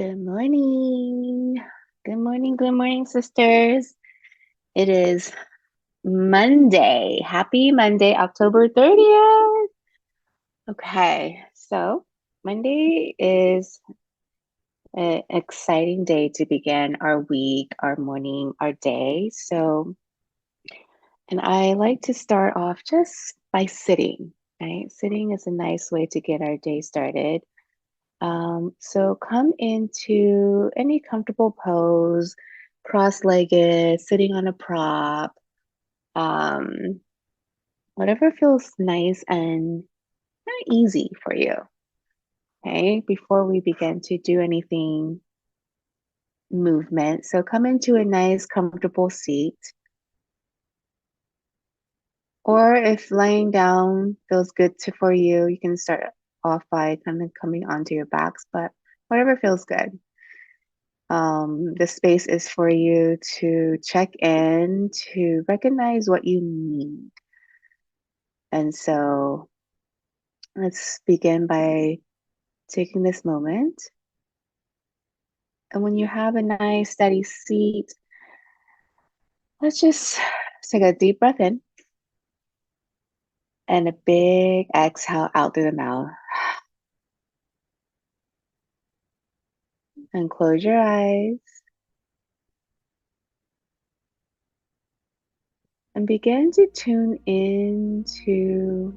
Good morning. Good morning, sisters. It is Monday. Happy Monday, October 30th. Okay, so Monday is an exciting day to begin our week, our morning, our day. And I like to start off just by sitting, right? Sitting is a nice way to get our day started. So come into any comfortable pose, cross-legged, sitting on a prop, um, whatever feels nice and kind of easy for you. Okay, before we begin to do anything movement. So come into a nice comfortable seat. Or if laying down feels good for you, you can start off by kind of coming onto your backs, but whatever feels good. The space is for you to check in, to recognize what you need. And so let's begin by taking this moment. And when you have a nice steady seat, let's just take a deep breath in and a big exhale out through the mouth. And close your eyes and begin to tune into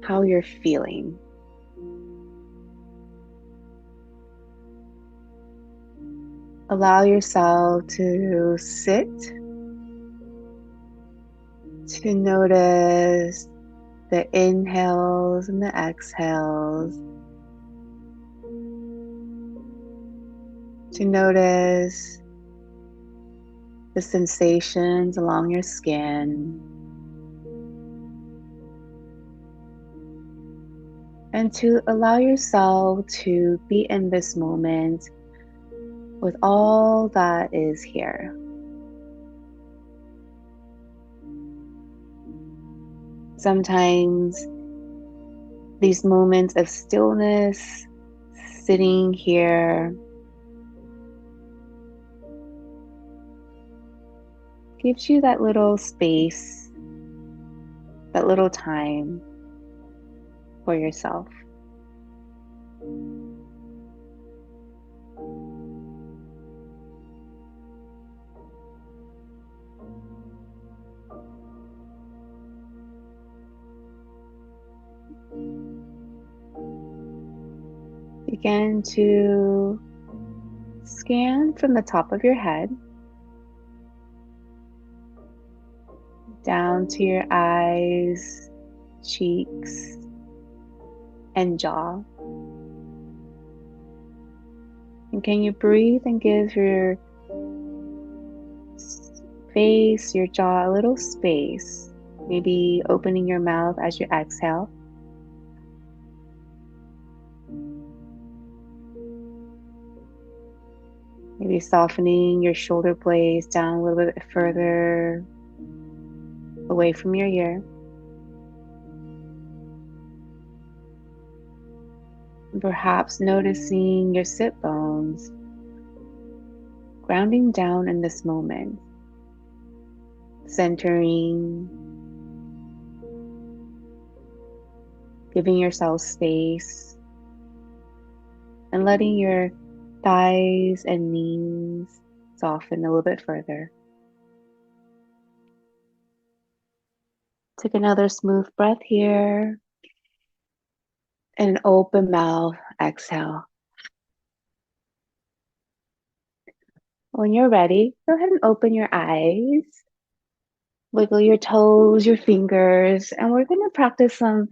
how you're feeling. Allow yourself to sit, to notice the inhales and the exhales, to notice the sensations along your skin, and to allow yourself to be in this moment with all that is here. Sometimes these moments of stillness, sitting here, gives you that little space, that little time for yourself. Begin to scan from the top of your head down to your eyes, cheeks, and jaw. And can you breathe and give your face, your jaw a little space? Maybe opening your mouth as you exhale. Maybe softening your shoulder blades down a little bit further away from your ear. And perhaps noticing your sit bones grounding down in this moment, centering, giving yourself space, and letting your thighs and knees soften a little bit further. Take another smooth breath here. And an open mouth, exhale. When you're ready, go ahead and open your eyes. Wiggle your toes, your fingers, and we're going to practice some.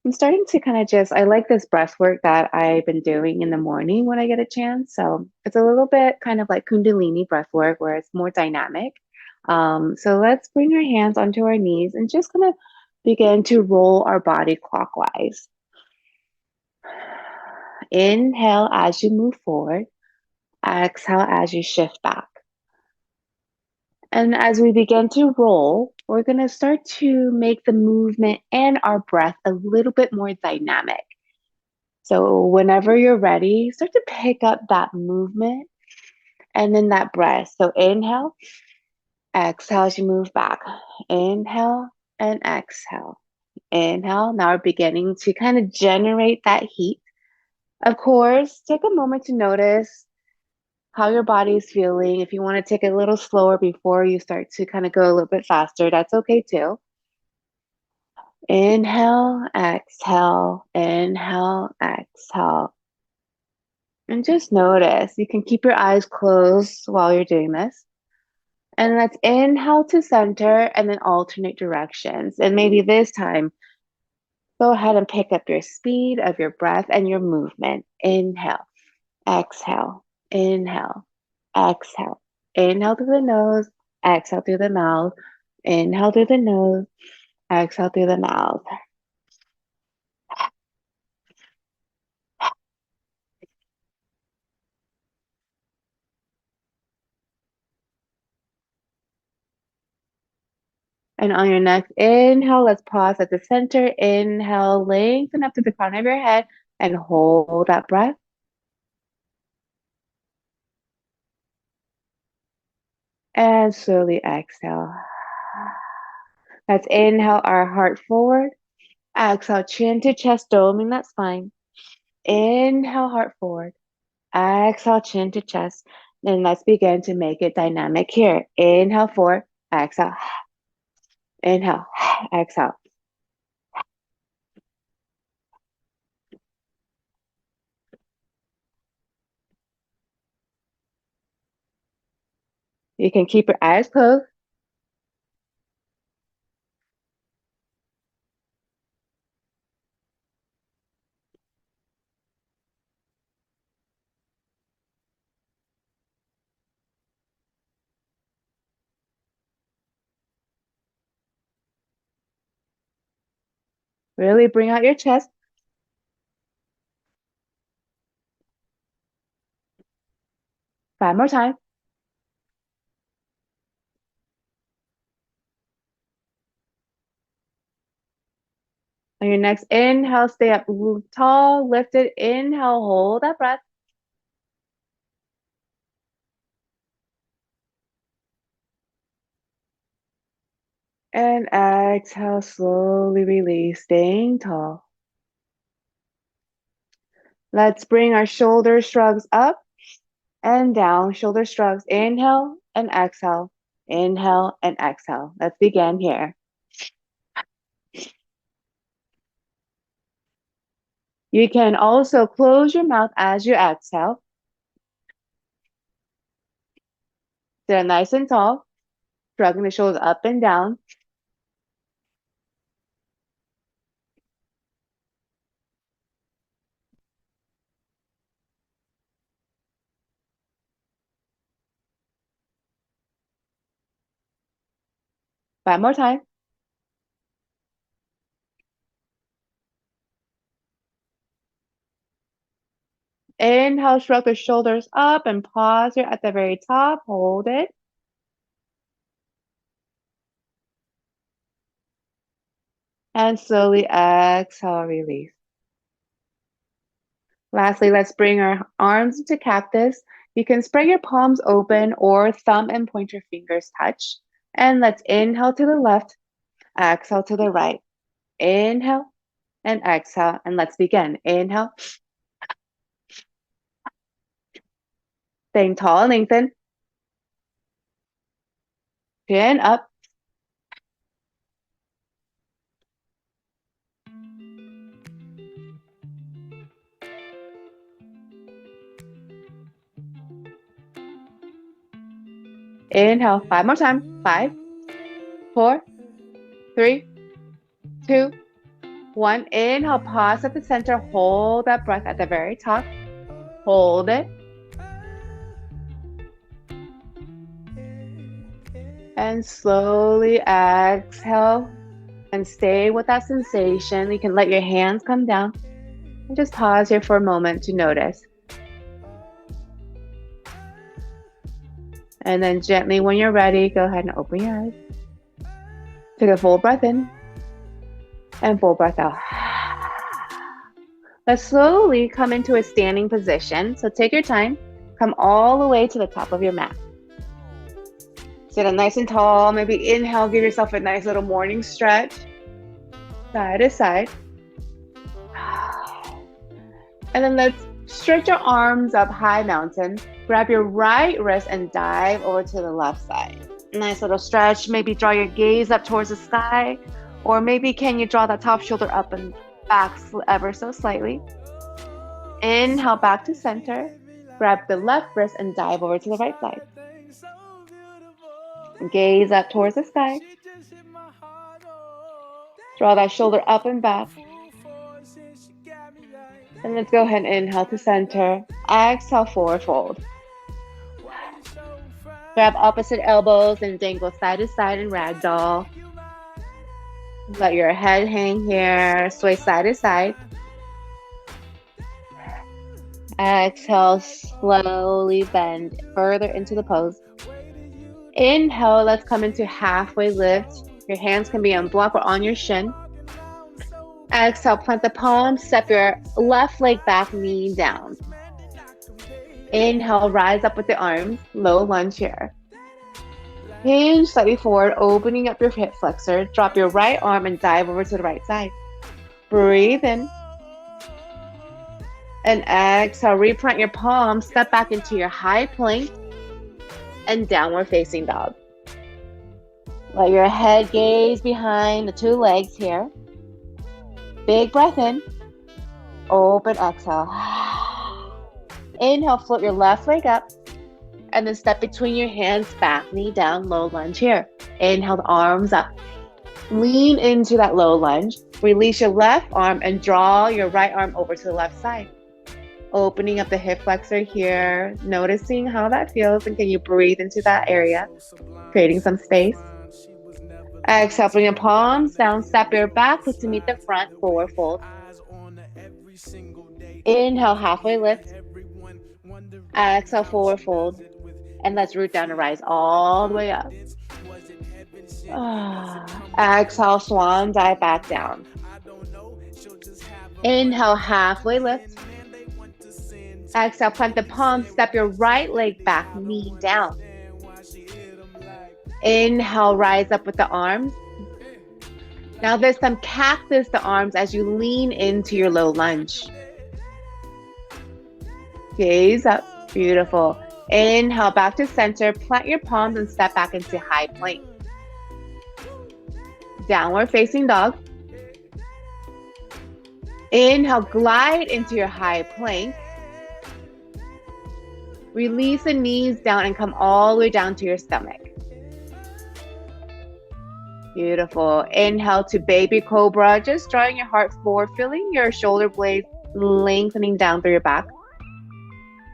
I'm starting to kind of I like this breath work that I've been doing in the morning when I get a chance. So it's a little bit kind of like Kundalini breath work where it's more dynamic. So let's bring our hands onto our knees and just kind of begin to roll our body clockwise. Inhale as you move forward. Exhale as you shift back. And as we begin to roll, we're going to start to make the movement and our breath a little bit more dynamic. So whenever you're ready, start to pick up that movement and then that breath. So inhale, exhale as you move back. Inhale and exhale. Inhale. Now we're beginning to kind of generate that heat. Of course, take a moment to notice how your body is feeling. If you want to take it a little slower before you start to kind of go a little bit faster, that's okay too. Inhale, exhale, inhale, exhale. And just notice. You can keep your eyes closed while you're doing this. And let's inhale to center and then alternate directions. And maybe this time, go ahead and pick up your speed of your breath and your movement. Inhale, exhale, inhale, exhale. Inhale through the nose, exhale through the mouth. Inhale through the nose, exhale through the mouth. And on your next inhale, let's pause at the center. Inhale, lengthen up to the crown of your head and hold that breath. And slowly exhale. Let's inhale our heart forward. Exhale, chin to chest, doming that spine. Inhale, heart forward. Exhale, chin to chest. And let's begin to make it dynamic here. Inhale, forward. Exhale. Inhale. Exhale. You can keep your eyes closed. Really bring out your chest. Five more times. On your next inhale, stay up tall, lifted. Inhale, hold that breath. And exhale, slowly release, staying tall. Let's bring our shoulder shrugs up and down. Shoulder shrugs. Inhale and exhale. Inhale and exhale. Let's begin here. You can also close your mouth as you exhale. Sit nice and tall, shrugging the shoulders up and down. Five more times. Inhale, shrug the shoulders up and pause here at the very top. Hold it. And slowly exhale, release. Lastly, let's bring our arms into cactus. You can spread your palms open or thumb and pointer fingers touch. And let's inhale to the left, exhale to the right. Inhale and exhale. And let's begin. Inhale. Staying tall and lengthen. Chin up. Inhale. Five more times. 5, 4, 3, 2, 1. Inhale. Pause at the center. Hold that breath at the very top. Hold it. And slowly exhale and stay with that sensation. You can let your hands come down and just pause here for a moment to notice. And then gently, when you're ready, go ahead and open your eyes. Take a full breath in and full breath out. Let's slowly come into a standing position. So take your time. Come all the way to the top of your mat. Sit up nice and tall. Maybe inhale, give yourself a nice little morning stretch. Side to side. And then let's stretch your arms up high mountain. Grab your right wrist and dive over to the left side. Nice little stretch. Maybe draw your gaze up towards the sky. Or maybe can you draw that top shoulder up and back ever so slightly. Inhale back to center. Grab the left wrist and dive over to the right side. Gaze up towards the sky. Draw that shoulder up and back. And let's go ahead and inhale to center. Exhale, forward fold. Grab opposite elbows and dangle side to side in ragdoll. Let your head hang here. Sway side to side. Exhale, slowly bend further into the pose. Inhale, let's come into halfway lift. Your hands can be on block or on your shin. Exhale, plant the palms, step your left leg back, knee down. Inhale, rise up with the arms, low lunge here. Hinge slightly forward, opening up your hip flexor. Drop your right arm and dive over to the right side. Breathe in. And exhale, replant your palms, step back into your high plank and downward facing dog. Let your head gaze behind the two legs here. Big breath in. Open exhale. Inhale, float your left leg up. And then step between your hands, back knee down, low lunge here. Inhale, the arms up. Lean into that low lunge. Release your left arm and draw your right arm over to the left side. Opening up the hip flexor here. Noticing how that feels, and can you breathe into that area? Creating some space. Exhale, bring your palms down, step your back foot to meet the front, forward fold. Inhale, halfway lift. Exhale, forward fold. And let's root down to rise all the way up. Exhale, swan dive back down. Inhale, halfway lift. Exhale, plant the palms, step your right leg back, knee down. Inhale, rise up with the arms. Now this time, cactus the arms as you lean into your low lunge. Gaze up. Beautiful. Inhale, back to center. Plant your palms and step back into high plank. Downward facing dog. Inhale, glide into your high plank. Release the knees down and come all the way down to your stomach. Beautiful. Inhale to baby cobra, just drawing your heart forward, feeling your shoulder blades lengthening down through your back.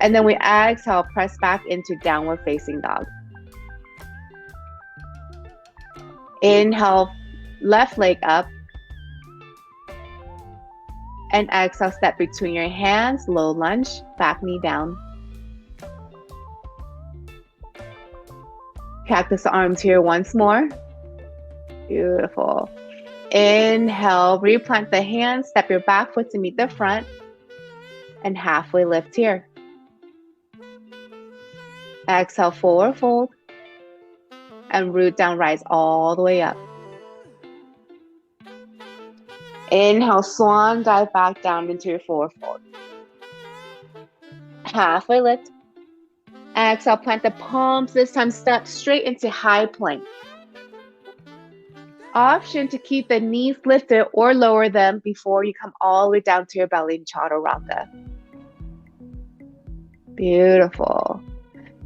And then we exhale, press back into downward facing dog. Inhale, left leg up. And exhale, step between your hands, low lunge, back knee down. Cactus arms here once more. Beautiful. Inhale, replant the hands, step your back foot to meet the front, and halfway lift here. Exhale, forward fold, and root down, rise all the way up. Inhale, swan dive back down into your forward fold. Halfway lift. Exhale, plant the palms, this time step straight into high plank. Option to keep the knees lifted or lower them before you come all the way down to your belly in Chaturanga. Beautiful.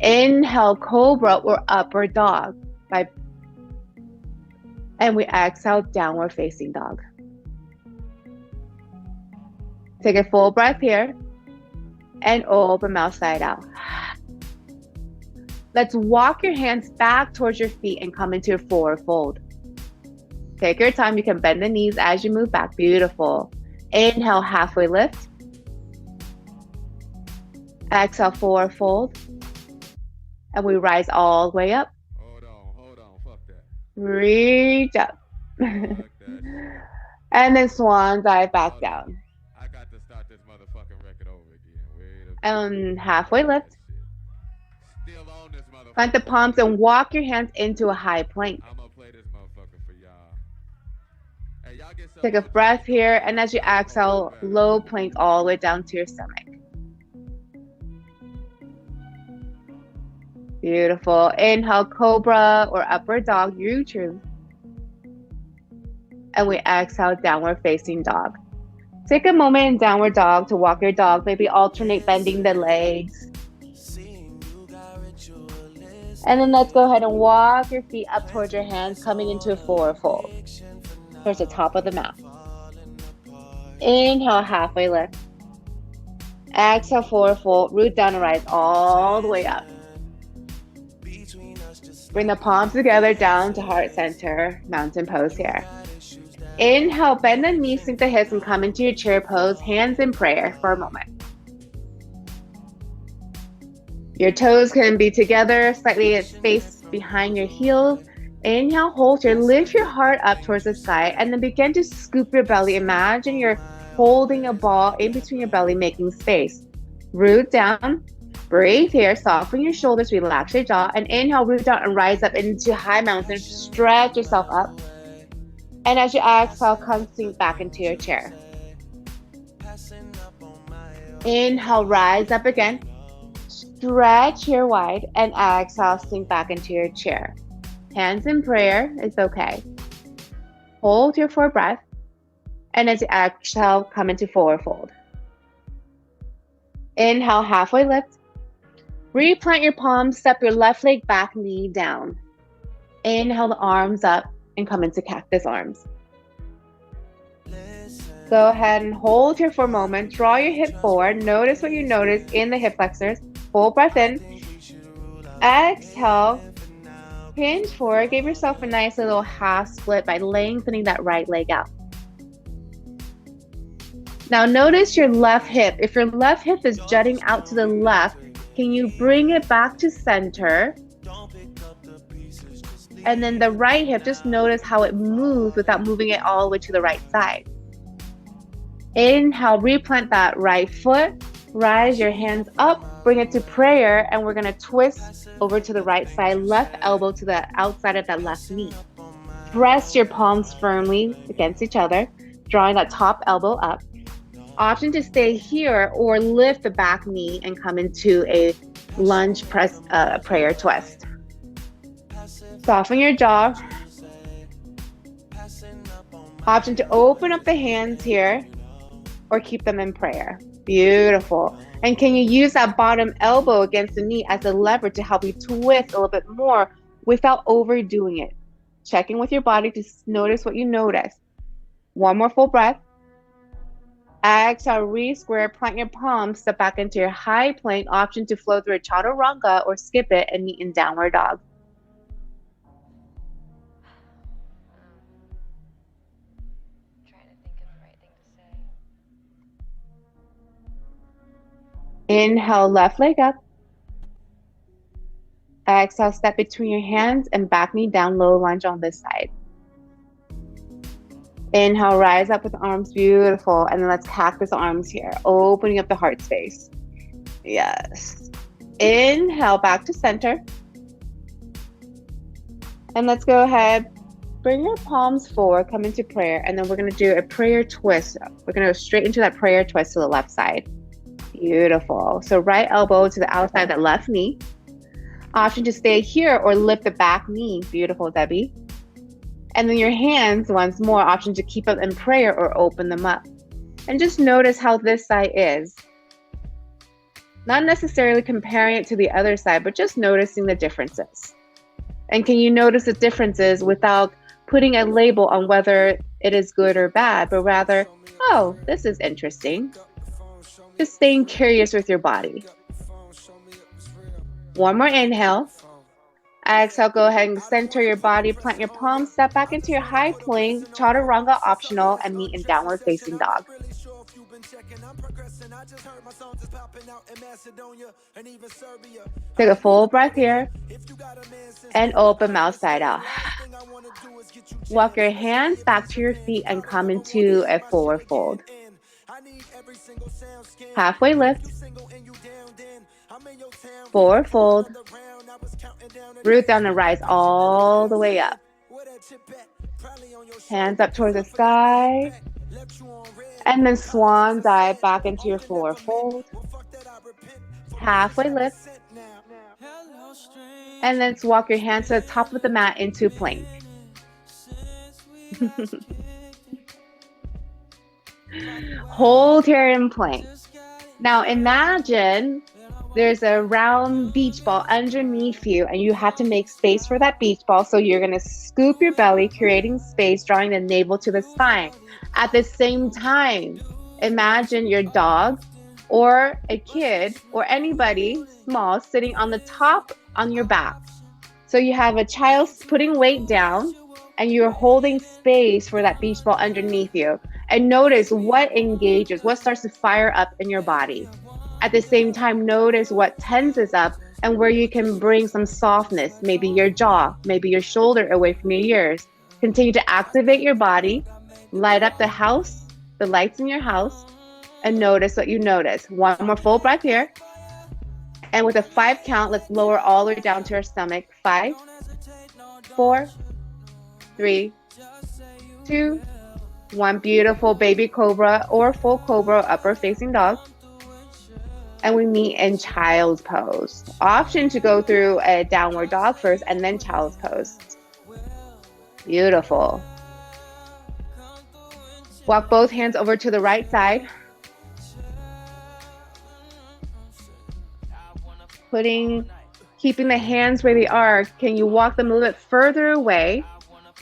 Inhale, cobra or upward dog. And we exhale, downward facing dog. Take a full breath here and open mouth side out. Let's walk your hands back towards your feet and come into a forward fold. Take your time. You can bend the knees as you move back. Beautiful. Inhale, halfway lift. Exhale, forward fold. And we rise all the way up. Hold on, fuck that. Reach up. Fuck that. And then swan dive back down. I got to start this And halfway lift. Still on this Plant the motherfucker. palms and walk your hands into a high plank. I'm gonna play this motherfucker for y'all. Hey, y'all get some Take a more drinks breath though, here, cause and as you I'm gonna feel exhale, better. low plank all the way down to your stomach. Beautiful. Inhale, cobra or upward dog, you choose. And we exhale, downward facing dog. Take a moment in downward dog to walk your dog, maybe alternate bending the legs. And then let's go ahead and walk your feet up towards your hands, coming into a forward fold towards the top of the mat. Inhale, halfway lift. Exhale, forward fold, root down and rise all the way up. Bring the palms together down to heart center, mountain pose here. Inhale, bend the knees, sink the hips, and come into your chair pose, hands in prayer for a moment. Your toes can be together, slightly spaced behind your heels. Inhale, hold here, lift your heart up towards the sky, and then begin to scoop your belly. Imagine you're holding a ball in between your belly, making space. Root down, breathe here, soften your shoulders, relax your jaw, and inhale, root down and rise up into high mountain. Stretch yourself up. And as you exhale, come sink back into your chair. Inhale, rise up again. Stretch here wide, and exhale, sink back into your chair. Hands in prayer, it's okay. Hold here for a breath. And as you exhale, come into forward fold. Inhale, halfway lift. Replant your palms, step your left leg back, knee down. Inhale the arms up and come into cactus arms. Go ahead and hold here for a moment. Draw your hip forward. Notice what you notice in the hip flexors. Full breath in. Exhale. Hinge forward. Give yourself a nice little half split by lengthening that right leg out. Now notice your left hip. If your left hip is jutting out to the left, can you bring it back to center? And then the right hip, just notice how it moves without moving it all the way to the right side. Inhale, replant that right foot. Rise your hands up, bring it to prayer, and we're going to twist over to the right side, left elbow to the outside of that left knee. Press your palms firmly against each other, drawing that top elbow up. Option to stay here or lift the back knee and come into a lunge press prayer twist. Soften your jaw. Option to open up the hands here or keep them in prayer. Beautiful. And can you use that bottom elbow against the knee as a lever to help you twist a little bit more without overdoing it? Checking with your body to notice what you notice. One more full breath. Exhale, re-square, plant your palms, step back into your high plank. Option to flow through a chaturanga or skip it and meet in downward dog. Trying to think of the right thing to say. Inhale, left leg up. Exhale, step between your hands and back knee down, low lunge on this side. Inhale, rise up with the arms, beautiful. And then let's cactus arms here, opening up the heart space. Yes. Inhale, back to center. And let's go ahead, bring your palms forward, come into prayer, and then we're going to do a prayer twist. We're going to go straight into that prayer twist to the left side. Beautiful. So right elbow to the outside of that left knee. Option to stay here or lift the back knee. Beautiful, Debbie. And then your hands, once more, option to keep them in prayer or open them up. And just notice how this side is. Not necessarily comparing it to the other side, but just noticing the differences. And can you notice the differences without putting a label on whether it is good or bad, but rather, oh, this is interesting. Just staying curious with your body. One more inhale. Exhale, go ahead and center your body, plant your palms, step back into your high plank, chaturanga optional, and meet in downward facing dog. Take a full breath here and open mouth side out. Walk your hands back to your feet and come into a forward fold. Halfway lift. Forward fold. Root down and rise all the way up. Hands up towards the sky. And then swan dive back into your forward fold. Halfway lift. And then walk your hands to the top of the mat into plank. Hold here in plank. Now imagine there's a round beach ball underneath you and you have to make space for that beach ball. So you're going to scoop your belly, creating space, drawing the navel to the spine. At the same time, imagine your dog or a kid or anybody small sitting on the top on your back. So you have a child putting weight down and you're holding space for that beach ball underneath you. And notice what engages, what starts to fire up in your body. At the same time, notice what tenses up and where you can bring some softness, maybe your jaw, maybe your shoulder away from your ears. Continue to activate your body, light up the house, the lights in your house, and notice what you notice. One more full breath here. And with a 5 count, let's lower all the way down to our stomach. 5, 4, 3, 2, 1. Beautiful baby cobra or full cobra, upper facing dog. And we meet in child's pose. Option to go through a downward dog first and then child's pose. Beautiful. Walk both hands over to the right side. Keeping the hands where they are. Can you walk them a little bit further away?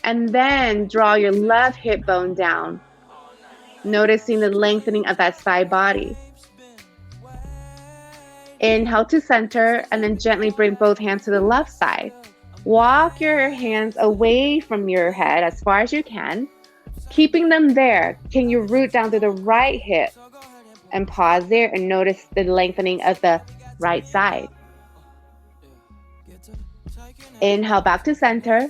And then draw your left hip bone down. Noticing the lengthening of that side body. Inhale to center and then gently bring both hands to the left side. Walk your hands away from your head as far as you can. Keeping them there, can you root down to the right hip and pause there and notice the lengthening of the right side. Inhale back to center.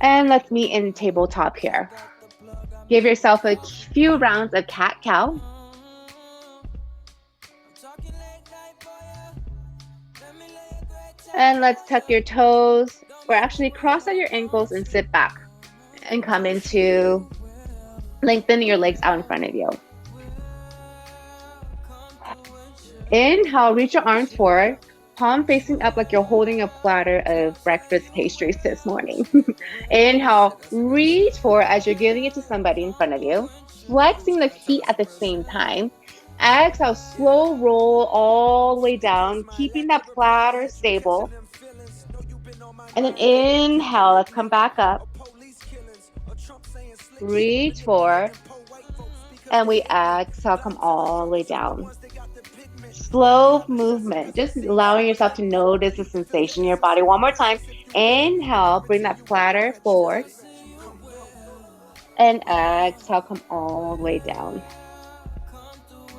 And let's meet in tabletop here. Give yourself a few rounds of cat-cow. And let's tuck your toes, or actually cross out your ankles and sit back. And come into lengthen your legs out in front of you. Inhale, reach your arms forward. Palm facing up like you're holding a platter of breakfast pastries this morning. Inhale, reach forward as you're giving it to somebody in front of you. Flexing the feet at the same time. Exhale, slow roll all the way down, keeping that platter stable. And then inhale, let's come back up. Reach forward. And we exhale, come all the way down. Slow movement, just allowing yourself to notice the sensation in your body. One more time. Inhale, bring that platter forward. And exhale, come all the way down.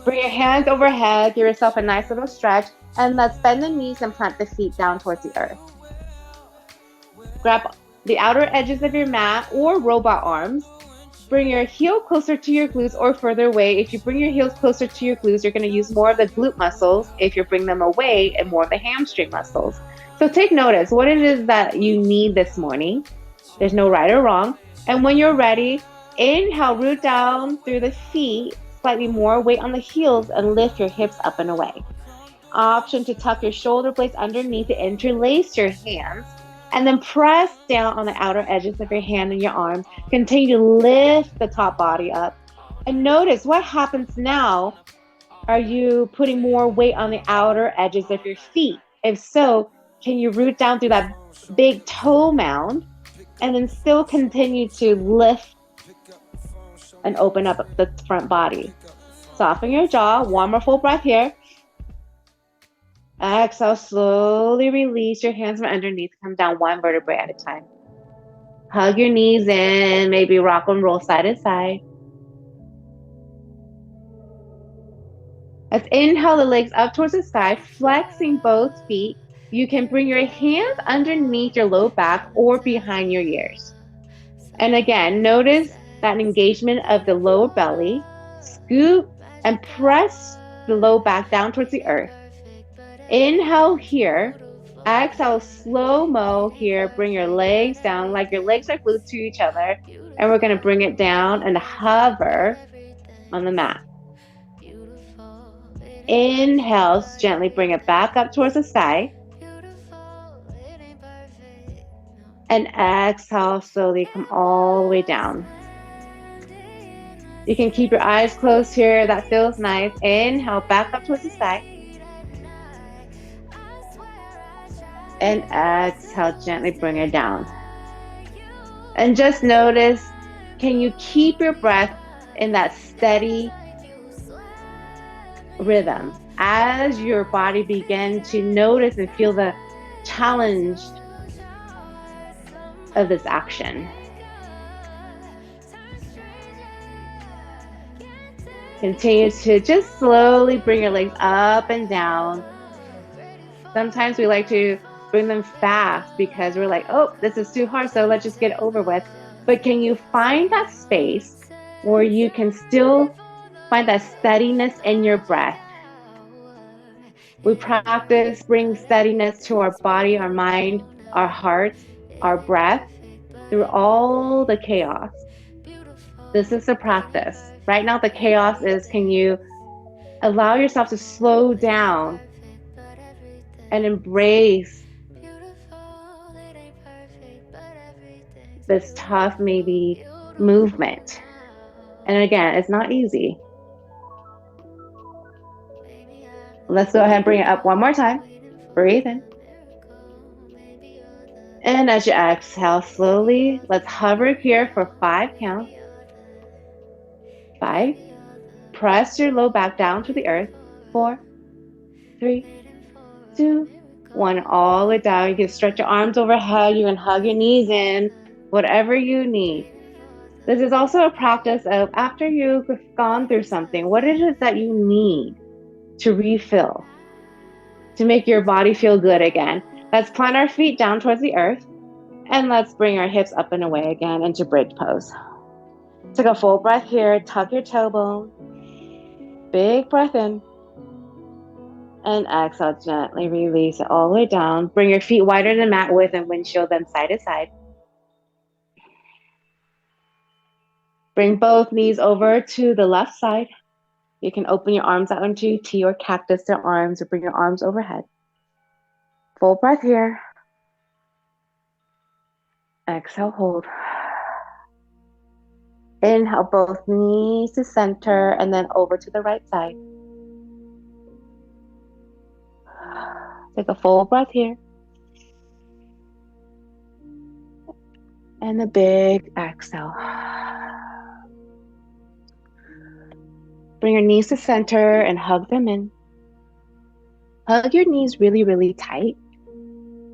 Bring your hands overhead, give yourself a nice little stretch, and let's bend the knees and plant the feet down towards the earth. Grab the outer edges of your mat or robot arms. Bring your heel closer to your glutes or further away. If you bring your heels closer to your glutes, you're going to use more of the glute muscles. If you bring them away, and more of the hamstring muscles. So take notice what it is that you need this morning. There's no right or wrong. And when you're ready, inhale, root down through the feet, slightly more weight on the heels, and lift your hips up and away. Option to tuck your shoulder blades underneath to interlace your hands. And then press down on the outer edges of your hand and your arms. Continue to lift the top body up. And notice what happens now. Are you putting more weight on the outer edges of your feet? If so, can you root down through that big toe mound and then still continue to lift and open up the front body? Soften your jaw. One more full breath here. Exhale, slowly release your hands from underneath. Come down one vertebrae at a time. Hug your knees in, maybe rock and roll side to side. Let's inhale the legs up towards the sky, flexing both feet. You can bring your hands underneath your low back or behind your ears. And again, notice that engagement of the lower belly. Scoop and press the low back down towards the earth. Inhale here. Exhale, slow-mo here. Bring your legs down like your legs are glued to each other. And we're going to bring it down and hover on the mat. Inhale, gently bring it back up towards the sky. And exhale, slowly come all the way down. You can keep your eyes closed here. That feels nice. Inhale, back up towards the sky. And exhale, gently bring it down. And just notice, can you keep your breath in that steady rhythm as your body begins to notice and feel the challenge of this action? Continue to just slowly bring your legs up and down. Sometimes we like to bring them fast because we're like, oh, this is too hard, so let's just get it over with. But can you find that space where you can still find that steadiness in your breath? We practice bringing steadiness to our body, our mind, our hearts, our breath through all the chaos. This is a practice. Right now, the chaos is, can you allow yourself to slow down and embrace this tough, maybe, movement? And again, it's not easy. Let's go ahead and bring it up one more time. Breathe in. And as you exhale slowly, let's hover here for 5 counts. 5. Press your low back down to the earth. 4, 3, 2, 1. All the way down. You can stretch your arms overhead. You can hug your knees in, whatever you need. This is also a practice of after you've gone through something, what it is that you need to refill, to make your body feel good again. Let's plant our feet down towards the earth. And let's bring our hips up and away again into bridge pose. Take a full breath here. Tuck your tailbone. Big breath in. And exhale, gently release it all the way down. Bring your feet wider than mat width and windshield them side to side. Bring both knees over to the left side. You can open your arms out into T or cactus their arms or bring your arms overhead. Full breath here. Exhale, hold. Inhale, both knees to center and then over to the right side. Take a full breath here. And a big exhale. Bring your knees to center and hug them in. Hug your knees really, really tight.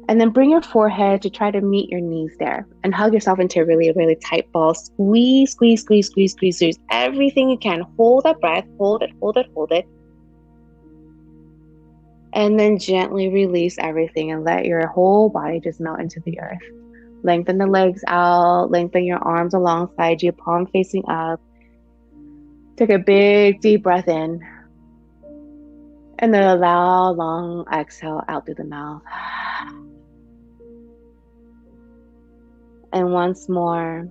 And then bring your forehead to try to meet your knees there. And hug yourself into a really, really tight ball. Squeeze, squeeze, squeeze, squeeze, squeeze, squeeze. Everything you can. Hold that breath. Hold it, hold it, hold it. And then gently release everything and let your whole body just melt into the earth. Lengthen the legs out. Lengthen your arms alongside you, palm facing up. Take a big, deep breath in. And then allow a long exhale out through the mouth. And once more,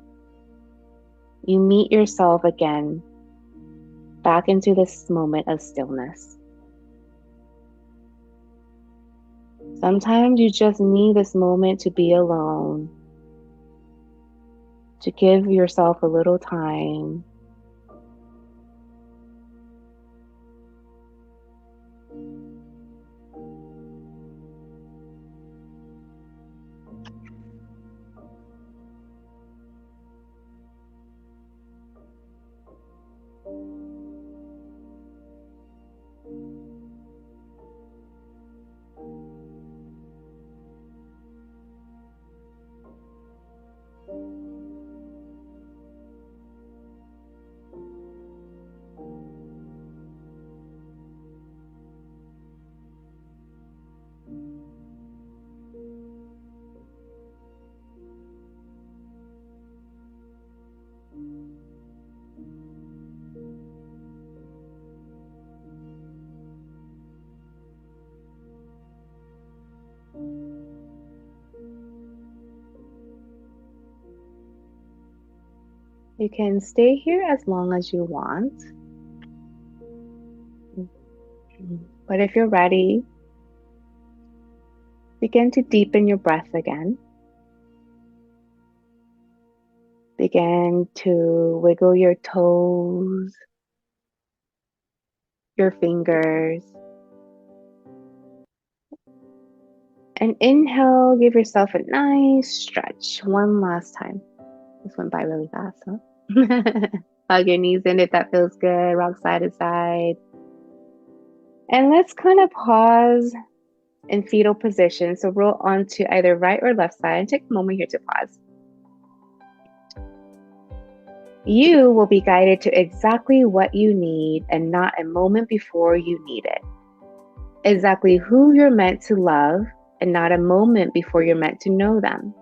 you meet yourself again back into this moment of stillness. Sometimes you just need this moment to be alone, to give yourself a little time. You can stay here as long as you want. But if you're ready, begin to deepen your breath again. Begin to wiggle your toes, your fingers. And inhale, give yourself a nice stretch. One last time. This went by really fast, huh? Hug your knees in if that feels good. Rock side to side. And let's kind of pause in fetal position. So roll onto either right or left side and take a moment here to pause. You will be guided to exactly what you need and not a moment before you need it. Exactly who you're meant to love and not a moment before you're meant to know them.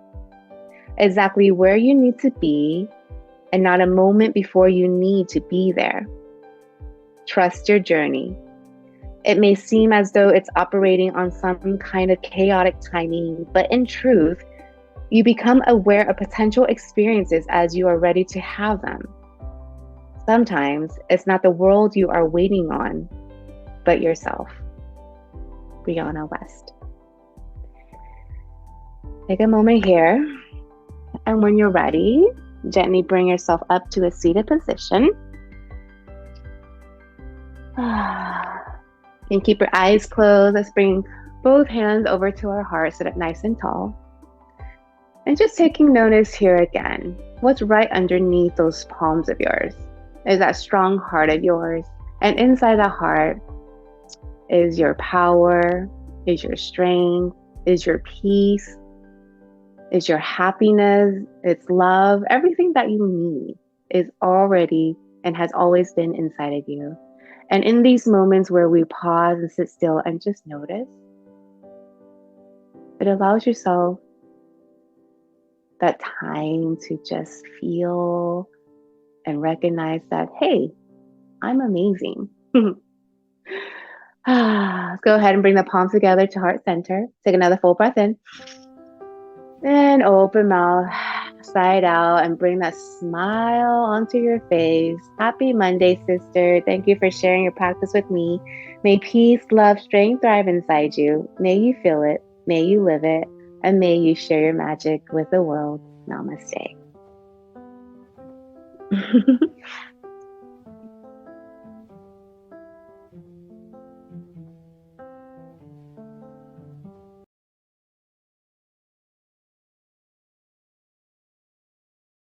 Exactly where you need to be and not a moment before you need to be there. Trust your journey. It may seem as though it's operating on some kind of chaotic timing, but in truth, you become aware of potential experiences as you are ready to have them. Sometimes it's not the world you are waiting on, but yourself. Brianna West. Take a moment here, and when you're ready, gently bring yourself up to a seated position. And keep your eyes closed. Let's bring both hands over to our heart, sit up nice and tall. And just taking notice here again, what's right underneath those palms of yours is that strong heart of yours. And inside the heart is your power, is your strength, is your peace, is your happiness, it's love. Everything that you need is already and has always been inside of you. And in these moments where we pause and sit still and just notice, it allows yourself that time to just feel and recognize that, hey, I'm amazing. Let's go ahead and bring the palms together to heart center. Take another full breath in. And open mouth, side out, and bring that smile onto your face. Happy Monday, sister. Thank you for sharing your practice with me. May peace, love, strength thrive inside you. May you feel it, may you live it, and may you share your magic with the world. Namaste.